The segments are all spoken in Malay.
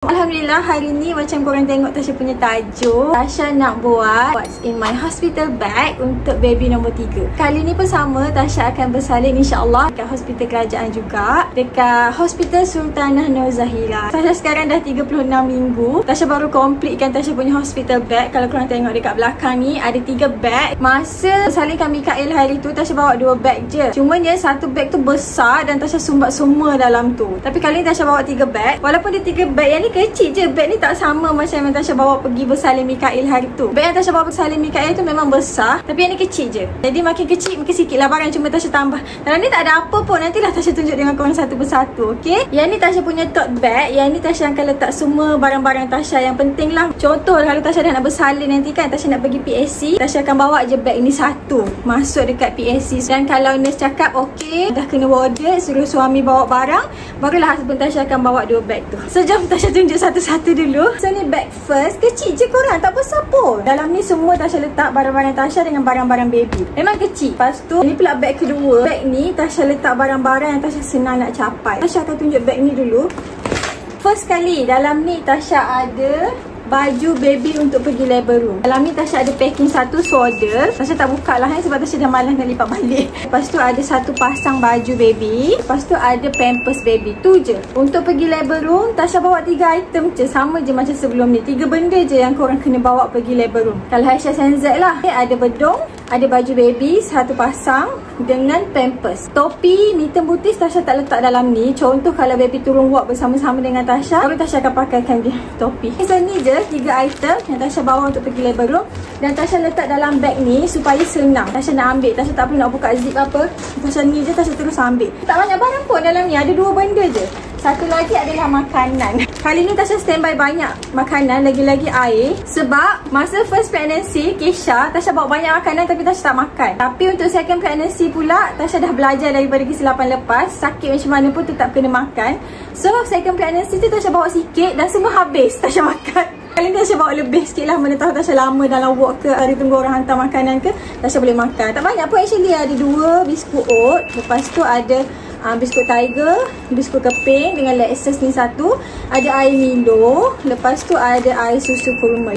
Alhamdulillah, hari ni macam korang tengok Tasha punya tajuk, Tasha nak buat what's in my hospital bag untuk baby nombor 3. Kali ni pun sama, Tasha akan bersalin insyaAllah dekat hospital kerajaan juga, dekat Hospital Sultanah Nur Zahirah. Tasha sekarang dah 36 minggu. Tasha baru completekan Tasha punya hospital bag. Kalau korang tengok dekat belakang ni, ada 3 bag. Masa salinkan Mikael hari tu, Tasha bawa 2 bag je. Cumanya satu bag tu besar dan Tasha sumbat semua dalam tu. Tapi kali ni Tasha bawa 3 bag. Walaupun dia 3 bag yang ni kecil je, bag ni tak sama macam yang Tasha bawa pergi bersalin Mikael hari tu. Bag yang Tasha bawa bersalin Mikael tu memang besar, tapi yang ni kecil je. Jadi makin kecil makin sikit lah barang, cuma Tasha tambah. Dalam ni tak ada apa pun, nantilah Tasha tunjuk dengan korang satu persatu, okey? Yang ni Tasha punya tote bag. Yang ni Tasha akan letak semua barang-barang Tasha yang penting lah. Contoh kalau Tasha dah nak bersalin nanti kan, Tasha nak pergi PSC, Tasha akan bawa je bag ni satu masuk dekat PSC. Dan kalau nurse cakap okey, dah kena warded, suruh suami bawa barang, barulah husband Tasha akan bawa 2 bag tu. So jom Tasha tunjuk satu-satu dulu. So ni bag first, kecil je korang, tak besar pun. Dalam ni semua Tasha letak barang-barang Tasha dengan barang-barang baby. Memang kecil. Lepas tu ni pula bag kedua. Bag ni Tasha letak barang-barang yang Tasha senang nak capai. Tasha akan tunjuk bag ni dulu. First kali dalam ni Tasha ada baju baby untuk pergi labor room. Dalam ni Tasha ada packing satu swaddle. Tasha tak buka lah sebab Tasha dah malas nak lipat balik. Lepas tu ada satu pasang baju baby. Lepas tu ada pampers baby. Tu je. Untuk pergi labor room, Tasha bawa 3 item je. Sama je macam sebelum ni. 3 benda je yang korang kena bawa pergi labor room. Kalau Aisyah Senzat lah. Ada bedong, ada baju baby satu pasang dengan pampers. Topi hitam putih Tasha tak letak dalam ni. Contoh kalau baby turun walk bersama-sama dengan Tasha, baru Tasha akan pakaikan dia topi. So ni je 3 item yang Tasha bawa untuk pergi labor room. Dan Tasha letak dalam bag ni supaya senang Tasha nak ambil. Tasha tak perlu nak buka zip apa. Tasha ni je, Tasha terus ambil. Tak banyak barang pun dalam ni, ada 2 benda je. Satu lagi adalah makanan. Kali ni Tasha standby banyak makanan, lagi-lagi air. Sebab masa first pregnancy Kesha, Tasha bawa banyak makanan tapi Tasha tak makan. Tapi untuk second pregnancy pula, Tasha dah belajar daripada kesilapan lepas. Sakit macam mana pun tetap kena makan. So second pregnancy tu Tasha bawa sikit dan semua habis Tasha makan. Kali ni Tasha bawa lebih sikit lah. Mana tahu Tasha lama dalam walk ke, hari tunggu orang hantar makanan ke, Tasha boleh makan. Tak banyak pun actually. Ada 2 biskut oat. Lepas tu ada biskut tiger, biskut keping dengan Lexus ni satu. Ada air Milo. Lepas tu ada air susu kurma.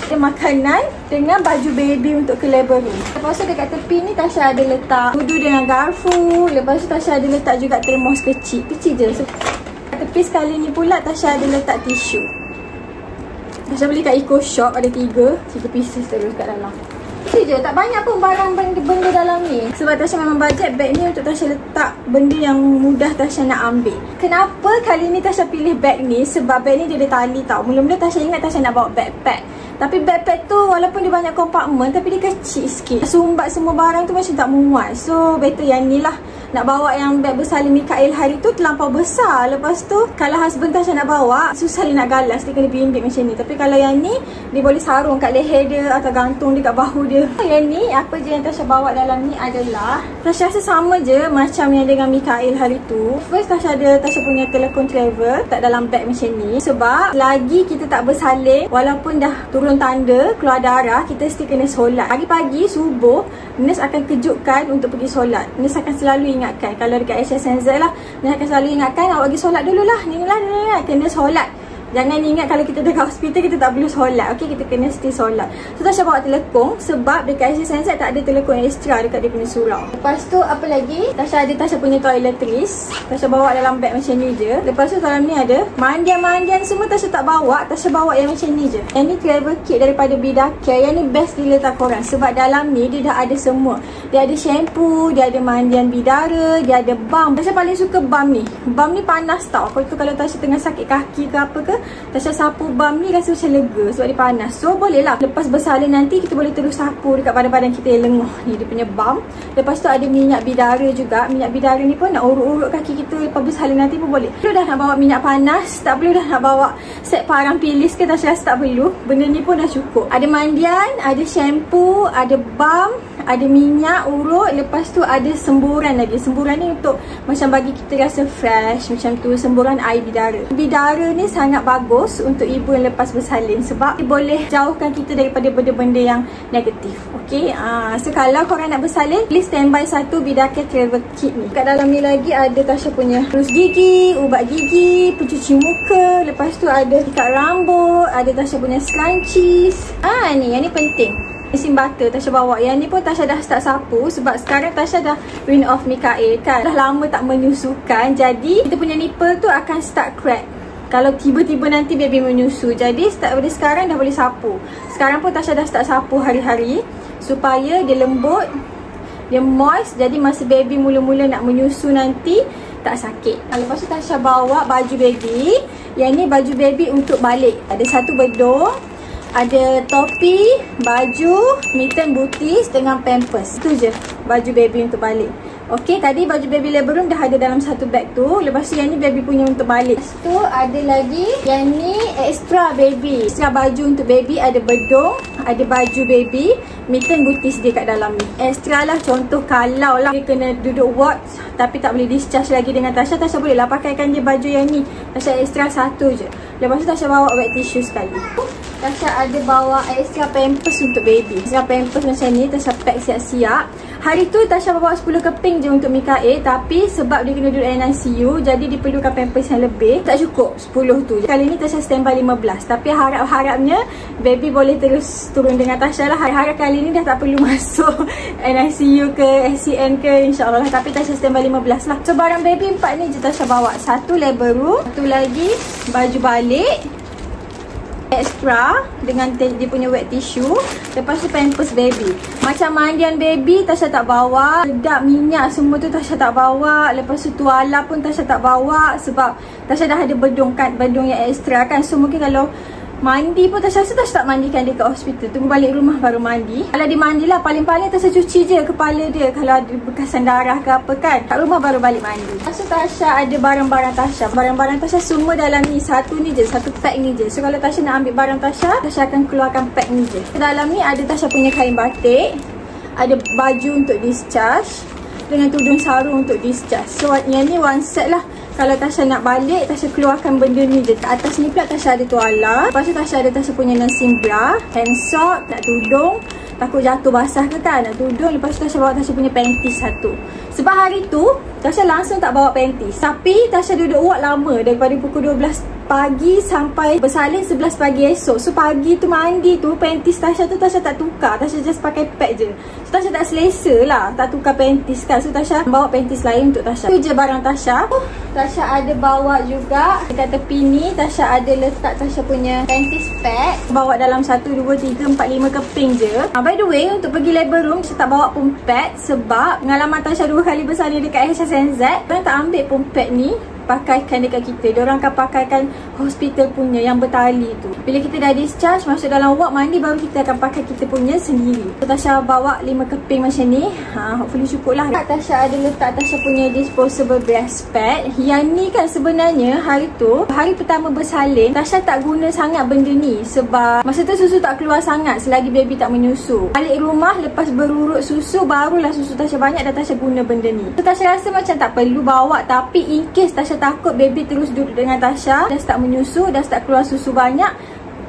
Ada makanan dengan baju baby untuk ke labor room. Lepas tu dekat tepi ni Tasha ada letak sudu dengan garfu. Lepas tu Tasha ada letak juga termos kecil. Kecil je. So, tepi sekali ni pula Tasha ada letak tisu. Tasha beli kat Eco Shop, ada 3 pieces terus kat dalam. Itu je, tak banyak pun barang benda dalam ni. Sebab Tasha memang budget bag ni untuk Tasha letak benda yang mudah Tasha nak ambil. Kenapa kali ni Tasha pilih bag ni? Sebab bag ni dia ada tali tau. Mula-mula Tasha ingat Tasha nak bawa backpack. Tapi backpack tu walaupun dia banyak kompartmen, tapi dia kecil sikit. Sumbat semua barang tu macam tak muat. So better yang ni lah. Nak bawa yang bag bersalin Mikael hari tu terlampau besar. Lepas tu kalau husband Tasha nak bawa, susah dia nak galas. Dia kena bimbit macam ni. Tapi kalau yang ni, dia boleh sarung kat leher dia atau gantung dia kat bahu dia. Yang ni, apa je yang Tasha bawa dalam ni adalah, Tasha rasa sama je macam yang dengan Mikael hari tu. First Tasha ada Tasha punya telekon travel tak dalam bag macam ni. Sebab lagi kita tak bersalin, walaupun dah turun tanda keluar darah, kita still kena solat. Pagi-pagi subuh, nurse akan kejutkan untuk pergi solat. Nurse akan selalu ingatkan. Kalau dekat Aisyah Senzat lah, nurse akan selalu ingatkan, awak pergi solat dulu lah. Ni lah, kena solat. Jangan ingat kalau kita dekat hospital kita tak perlu solat. Okey, kita kena still solat. So Tasha bawa telekong sebab dekat Aisyah Senzat tak ada telekong extra dekat dia punya surau. Lepas tu apa lagi? Tasha ada Tasha punya toiletries. Tasha bawa dalam bag macam ni je. Lepas tu dalam ni ada mandian-mandian semua Tasha tak bawa. Tasha bawa yang macam ni je. Yang ni travel kit daripada Bidacare. Yang ni best gila tak korang. Sebab dalam ni dia dah ada semua. Dia ada shampoo, dia ada mandian bidara, dia ada balm. Tasha paling suka balm ni. Balm ni panas tau. Kalau Tasha tengah sakit kaki ke apa ke, Tasha sapu balm ni rasa macam lega sebab dia panas. So boleh lah lepas bersalin nanti kita boleh terus sapu dekat badan-badan kita yang lenguh. Ni dia punya balm. Lepas tu ada minyak bidara juga. Minyak bidara ni pun nak urut-urut kaki kita lepas bersalin nanti pun boleh. Perlu dah nak bawa minyak panas, tak perlu dah nak bawa set parang pilis ke, Tasha rasa tak perlu. Benda ni pun dah cukup. Ada mandian, ada shampoo, ada balm, ada minyak urut. Lepas tu ada semburan lagi. Semburan ni untuk macam bagi kita rasa fresh macam tu. Semburan air bidara. Bidara ni sangat bagus untuk ibu yang lepas bersalin sebab dia boleh jauhkan kita daripada benda-benda yang negatif. Okay, so kalau korang nak bersalin, please standby satu Bidacare travel kit ni. Kat dalam ni lagi ada Tasha punya pelus gigi, ubat gigi, pencuci muka. Lepas tu ada ikat rambut, ada Tasha punya scrunchies. Ni, yang ni penting. Mesin butter Tasha bawa. Yang ni pun Tasha dah start sapu sebab sekarang Tasha dah rinse off Mikael kan. Dah lama tak menyusukan. Jadi kita punya nipple tu akan start crack kalau tiba-tiba nanti baby menyusu. Jadi start dari sekarang dah boleh sapu. Sekarang pun Tasha dah start sapu hari-hari supaya dia lembut, dia moist. Jadi masa baby mula-mula nak menyusu nanti tak sakit. Lepas tu Tasha bawa baju baby. Yang ni baju baby untuk balik. Ada satu bedung, ada topi, baju, mitten booties dengan pampers. Itu je baju baby untuk balik. Okey, tadi baju baby labor room dah ada dalam satu bag tu. Lepas tu yang ni baby punya untuk balik. Lepas tu ada lagi yang ni extra baby. Extra baju untuk baby, ada bedung, ada baju baby, mitten booties dia kat dalam ni. Extra lah, contoh kalau lah dia kena duduk ward tapi tak boleh discharge lagi dengan Tasha, Tasha boleh lah pakaikan dia baju yang ni. Tasha extra satu je. Lepas tu Tasha bawa wet tissue sekali. Tasha ada bawa extra pampers untuk baby. Extra pampers macam ni Tasha pack siap-siap. Hari tu Tasha bawa 10 keping je untuk Mikael, tapi sebab dia kena duduk NICU jadi diperlukan pampers yang lebih. Tak cukup 10 tu. Kali ni Tasha standby 15. Tapi harap-harapnya baby boleh terus turun dengan Tasha lah. Harap kali ni dah tak perlu masuk NICU ke SCN ke, insyaAllah. Tapi Tasha standby 15 lah. So barang baby 4 ni je Tasha bawa. Satu labor room, satu lagi baju balik extra dengan dia punya wet tissue. Lepas tu pampers baby. Macam mandian baby Tasha tak bawa. Bedak minyak semua tu Tasha tak bawa. Lepas tu tuala pun Tasha tak bawa sebab Tasha dah ada bedung kan, bedung yang extra kan. So mungkin kalau mandi pun Tasha rasa Tasha tak mandikan dia kat hospital. Tunggu balik rumah baru mandi. Kalau dia mandi lah, paling-paling Tasha cuci je kepala dia kalau ada bekasan darah ke apa kan. Kat rumah baru balik mandi. Lepas tu Tasha ada barang-barang Tasha. Barang-barang Tasha semua dalam ni. Satu ni je, satu pack ni je. So kalau Tasha nak ambil barang Tasha, Tasha akan keluarkan pack ni je. Dalam ni ada Tasha punya kain batik, ada baju untuk discharge dengan tudung sarung untuk discharge. So yang ni one set lah. Kalau Tasha nak balik, Tasha keluarkan benda ni je. Kat atas ni pula Tasha ada tuala. Lepas tu Tasha ada Tasha punya nursing bra, hand sock, nak tudung. Takut jatuh basah ke kan, nak tudung. Lepas tu Tasha bawa Tasha punya panties satu. Sebab hari tu Tasha langsung tak bawa panties. Tapi Tasha duduk ward lama daripada pukul 12 pagi sampai bersalin 11 pagi esok. So pagi tu mandi tu, panties Tasha tu Tasha tak tukar. Tasha just pakai pad je. So Tasha tak selesa lah tak tukar panties kan. So Tasha bawa panties lain untuk Tasha. Tu je barang Tasha. Tasha ada bawa juga dekat tepi ni. Tasha ada letak Tasha punya panties pad. Bawa dalam 1, 2, 3, 4, 5 keping je. By the way, untuk pergi labor room Tasha tak bawa pun pad sebab pengalaman Tasha 2 kali bersalin dekat HSNZ, orang tak ambil pun pad ni pakaikan dekat kita. Diorang akan pakaikan hospital punya yang bertali tu. Bila kita dah discharge, masuk dalam ward mandi, baru kita akan pakai kita punya sendiri. So Tasha bawa 5 keping macam ni. Hopefully cukup lah. Tasha ada letak Tasha punya disposable breast pad. Yang ni kan sebenarnya hari tu, hari pertama bersalin, Tasha tak guna sangat benda ni sebab masa tu susu tak keluar sangat selagi baby tak menyusu. Balik rumah lepas berurut susu, barulah susu Tasha banyak dan Tasha guna benda ni. So Tasha rasa macam tak perlu bawa, tapi in case Tasha takut baby terus duduk dengan Tasha, dah start menyusu, dah start keluar susu banyak,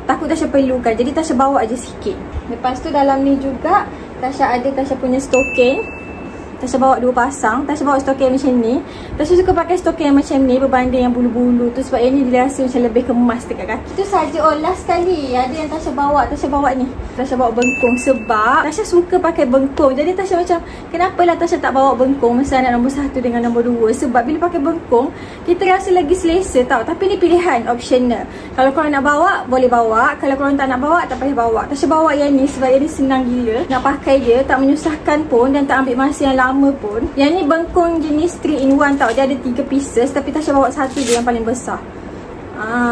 takut Tasha perlukan. Jadi Tasha bawa aje sikit. Lepas tu dalam ni juga Tasha ada Tasha punya stocking. Tasha bawa 2 pasang. Tasha bawa stocking macam ni. Tasha suka pakai stocking yang macam ni berbanding yang bulu-bulu tu sebab yang ni dia rasa macam lebih kemas dekat kaki. Itu saja. Oh, last sekali ada yang Tasha bawa ni. Tasha bawa bengkung sebab Tasha suka pakai bengkung. Jadi Tasha macam, kenapalah Tasha tak bawa bengkung masa anak nombor 1 dengan nombor 2? Sebab bila pakai bengkung, kita rasa lagi selesa tau. Tapi ni pilihan, optional. Kalau korang nak bawa, boleh bawa. Kalau korang tak nak bawa, tak payah bawa. Tasha bawa yang ni sebab yang ni senang gila. Nak pakai dia, tak menyusahkan pun dan tak ambil masa yang lama pun. Yang ni bengkung jenis 3-in-1 tau. Dia ada 3 pieces tapi Tasha bawa satu je yang paling besar.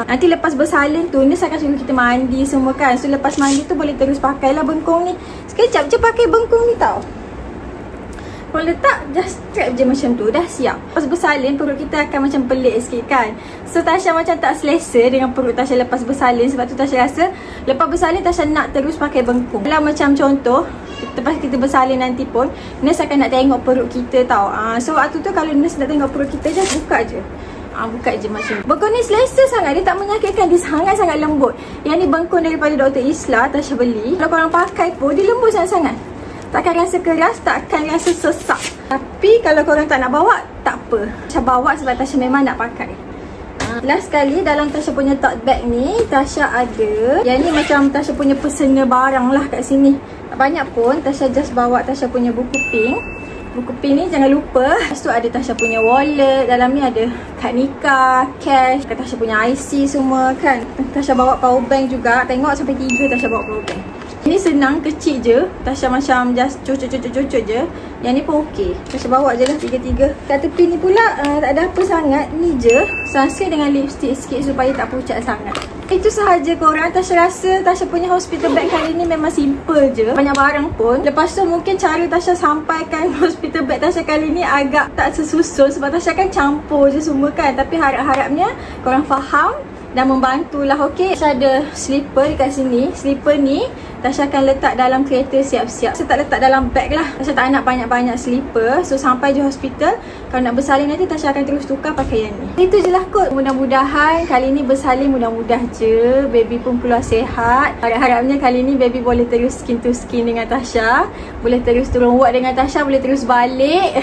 Nanti lepas bersalin tu, ni saya akan suruh kita mandi semua kan. So lepas mandi tu boleh terus pakailah bengkung ni. Sekejap je pakai bengkung ni tau. Kalau letak, just strap je macam tu, dah siap. Lepas bersalin, perut kita akan macam pelik sikit kan. So Tasha macam tak selesa dengan perut Tasha lepas bersalin. Sebab tu Tasha rasa lepas bersalin Tasha nak terus pakai bengkung. Kalau macam contoh, lepas kita bersalin nanti pun, nurse akan nak tengok perut kita tau. So waktu tu kalau nurse nak tengok perut kita, just buka je. Buka je macam ni. Bengkung ni selesa sangat. Dia tak menyakitkan. Dia sangat-sangat lembut. Yang ni bengkung daripada Dr. Isla Tasha beli. Kalau korang pakai pun, dia lembut sangat-sangat. Takkan rasa keras, takkan rasa sesak. Tapi kalau korang tak nak bawa, tak apa. Tasha bawa sebab Tasha memang nak pakai. Last sekali dalam Tasha punya tote bag ni, Tasha ada. Yang ni macam Tasha punya personal barang lah kat sini. Tak banyak pun. Tasha just bawa Tasha punya buku pink. Buku pink ni jangan lupa. Lepas tu ada Tasha punya wallet. Dalam ni ada kad nikah, cash, Tasha punya IC semua kan. Tasha bawa power bank juga. Tengok sampai 3 Tasha bawa power bank. Ini senang, kecil je. Tasha macam just cucuk je. Yang ni pun okey. Tasha bawa je lah 3-3. Kat tepi ni pula tak ada apa sangat. Ni je sunscreen dengan lipstick sikit supaya tak pucat sangat. Itu sahaja korang. Tasha rasa Tasha punya hospital bag kali ni memang simple je. Banyak barang pun. Lepas tu mungkin cara Tasha sampaikan hospital bag Tasha kali ni agak tak sesusun. Sebab Tasha kan campur je semua kan. Tapi harap-harapnya korang faham dan membantulah. Okay, Tasha ada slipper dekat sini. Slipper ni Tasha akan letak dalam kereta siap-siap. Tasha tak letak dalam bag lah. Tasha tak nak banyak-banyak slipper. So sampai je hospital, kalau nak bersalin nanti Tasha akan terus tukar pakai yang ni. Itu je lah kot. Mudah-mudahan kali ni bersalin mudah-mudah je. Baby pun keluar sihat. Harap-harapnya kali ni baby boleh terus skin to skin dengan Tasha. Boleh terus turun ward dengan Tasha. Boleh terus balik.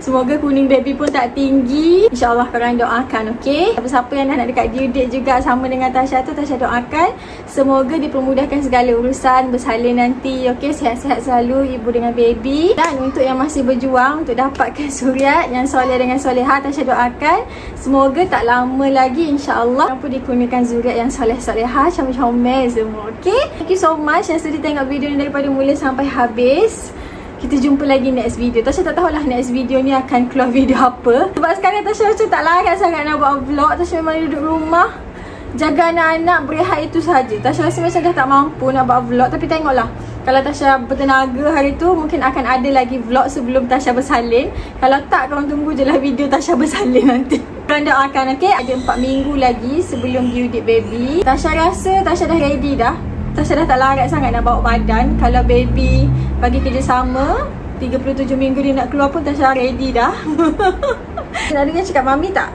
Semoga kuning baby pun tak tinggi. InsyaAllah korang doakan, okay? Siapa-siapa yang dah nak dekat due date juga sama dengan Tasha tu, Tasha doakan semoga dipermudahkan segala urusan bersalin nanti. Okay, sihat-sihat selalu ibu dengan baby. Dan untuk yang masih berjuang untuk dapatkan zuriat yang soleh dengan soleha, Tasha doakan semoga tak lama lagi insyaAllah mampu dikurniakan zuriat yang soleh-soleha, comel-comel semua. Okay, thank you so much yang sudi tengok video ni daripada mula sampai habis. Kita jumpa lagi next video. Tasha tak tahulah next video ni akan keluar video apa. Sebab sekarang Tasha macam tak larat sangat nak buat vlog. Tasha memang duduk rumah, jaga anak-anak, berehat itu sahaja. Tasha rasa macam dah tak mampu nak buat vlog. Tapi tengoklah, kalau Tasha bertenaga hari tu, mungkin akan ada lagi vlog sebelum Tasha bersalin. Kalau tak, korang tunggu je lah video Tasha bersalin nanti. Korang doakan, okay? Ada 4 minggu lagi sebelum due date baby. Tasha rasa Tasha dah ready dah. Tasha dah tak larat sangat nak bawa badan. Kalau baby bagi kerjasama 37 minggu dia nak keluar pun Tasha ready dah. Nak dengar cakap mami tak?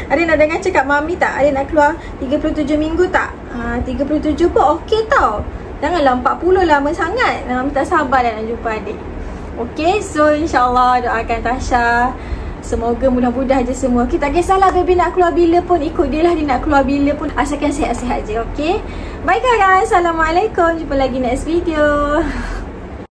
Ada nak dengar cakap mami tak? Ada nak keluar 37 minggu tak? 37 pun okey tau. Janganlah 40, lama sangat. Mami tak sabar dah nak jumpa adik. Okay, so insyaAllah doakan Tasha. Semoga mudah-mudah je semua. Kita tak kisahlah baby nak keluar bila pun, ikut dia lah dia nak keluar bila pun. Asalkan sihat-sihat je, okay? Bye guys, Assalamualaikum. Jumpa lagi next video.